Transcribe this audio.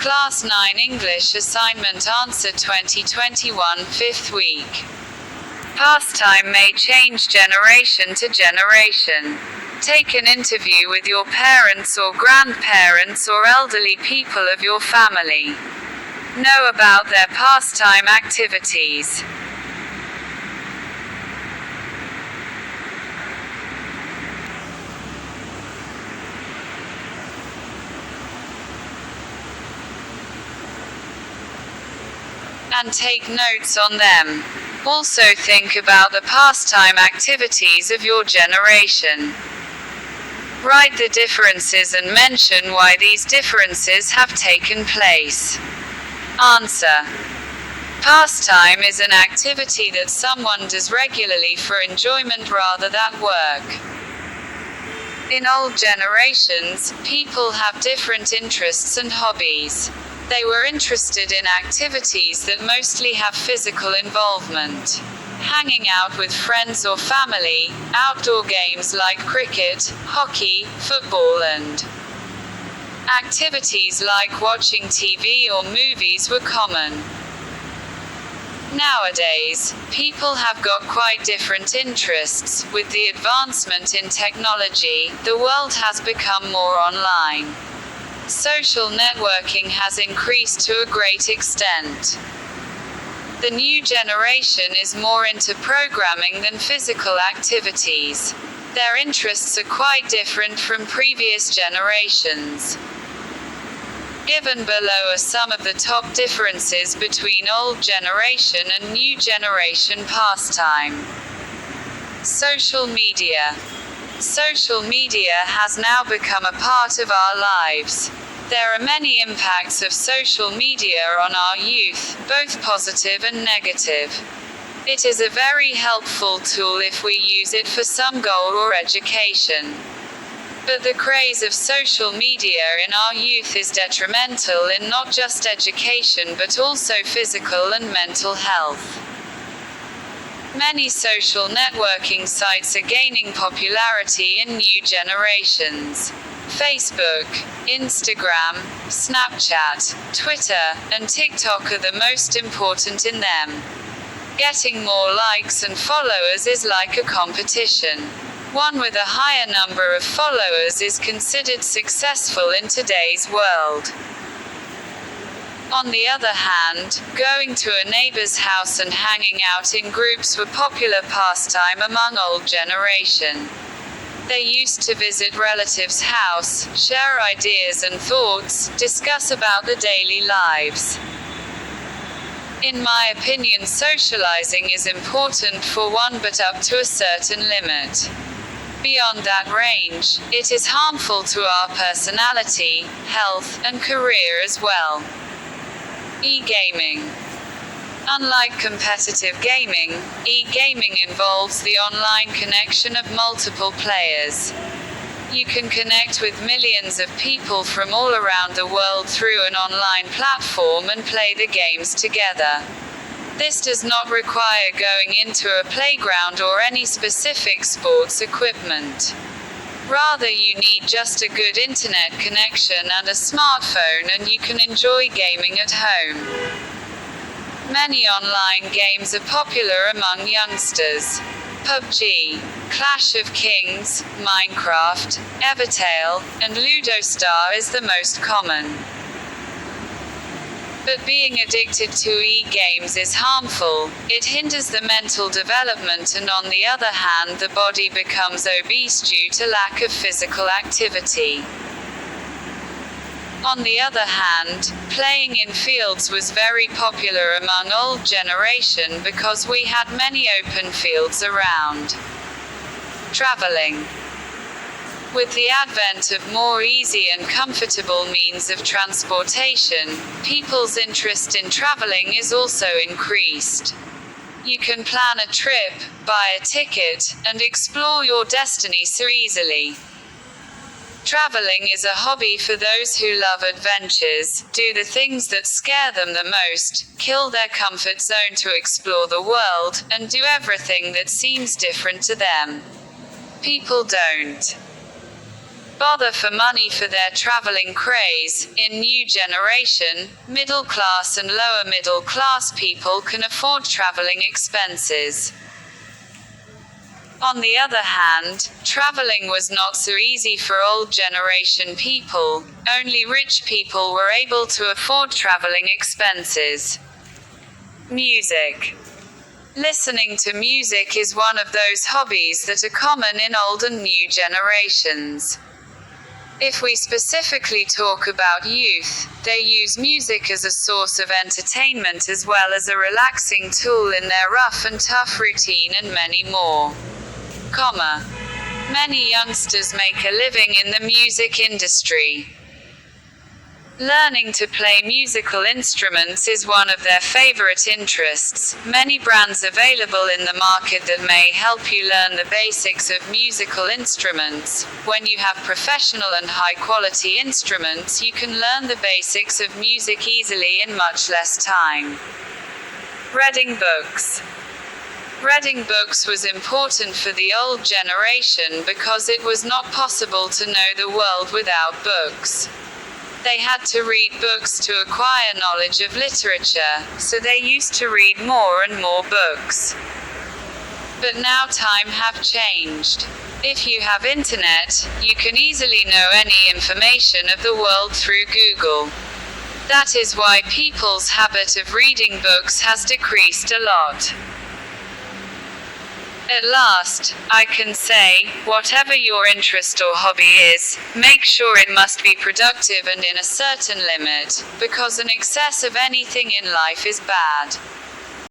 Class 9 English Assignment Answer 2021 5th week. Pastime may change generation to generation. Take an interview with your parents or grandparents or elderly people of your family. Know about their pastime activities. And take notes on them. Also think about the pastime activities of your generation. Write the differences and mention why these differences have taken place. Answer. Pastime is an activity that someone does regularly for enjoyment rather than work. In old generations, people have different interests and hobbies. They were interested in activities that mostly have physical involvement. Hanging out with friends or family, outdoor games like cricket, hockey, football and activities like watching TV or movies were common. Nowadays, people have got quite different interests. With the advancement in technology, the world has become more online. Social networking has increased to a great extent. The new generation is more into programming than physical activities. Their interests are quite different from previous generations. Given below are some of the top differences between old generation and new generation pastime. Social media. Social media has now become a part of our lives. There are many impacts of social media on our youth, both positive and negative. It is a very helpful tool if we use it for some goal or education. But the craze of social media in our youth is detrimental in not just education but also physical and mental health. Many social networking sites are gaining popularity in new generations. Facebook, Instagram, Snapchat, Twitter, and TikTok are the most important in them. Getting more likes and followers is like a competition. One with a higher number of followers is considered successful in today's world. On the other hand, going to a neighbor's house and hanging out in groups were popular pastime among old generation. They used to visit relatives' house, share ideas and thoughts, discuss about the daily lives. In my opinion, socializing is important for one but up to a certain limit. Beyond that range, it is harmful to our personality, health, and career as well. E-gaming. Unlike competitive gaming, e-gaming involves the online connection of multiple players. You can connect with millions of people from all around the world through an online platform and play the games together. This does not require going into a playground or any specific sports equipment. Rather, you need just a good internet connection and a smartphone and you can enjoy gaming at home. Many online games are popular among youngsters. PUBG, Clash of Kings, Minecraft, Evertale, and Ludo Star is the most common. But being addicted to e-games is harmful. It hinders the mental development and on the other hand the body becomes obese due to lack of physical activity. On the other hand, playing in fields was very popular among old generation because we had many open fields around. Traveling. With the advent of more easy and comfortable means of transportation, people's interest in traveling is also increased. You can plan a trip, buy a ticket, and explore your destiny so easily. Traveling is a hobby for those who love adventures, do the things that scare them the most, kill their comfort zone to explore the world, and do everything that seems different to them. People don't bother for money for their traveling craze. In new generation, middle class and lower middle class people can afford traveling expenses. On the other hand, traveling was not so easy for old generation people. Only rich people were able to afford traveling expenses. Music. Listening to music is one of those hobbies that are common in old and new generations. If we specifically talk about youth, they use music as a source of entertainment as well as a relaxing tool in their rough and tough routine and many more. Many youngsters make a living in the music industry. Learning to play musical instruments is one of their favorite interests. Many brands available in the market that may help you learn the basics of musical instruments. When you have professional and high quality instruments, you can learn the basics of music easily in much less time. Reading books. Reading books was important for the old generation because it was not possible to know the world without books. They had to read books to acquire knowledge of literature, so they used to read more and more books. But now time have changed. If you have internet, you can easily know any information of the world through Google. That is why people's habit of reading books has decreased a lot. At last, I can say, whatever your interest or hobby is, make sure it must be productive and in a certain limit, because an excess of anything in life is bad.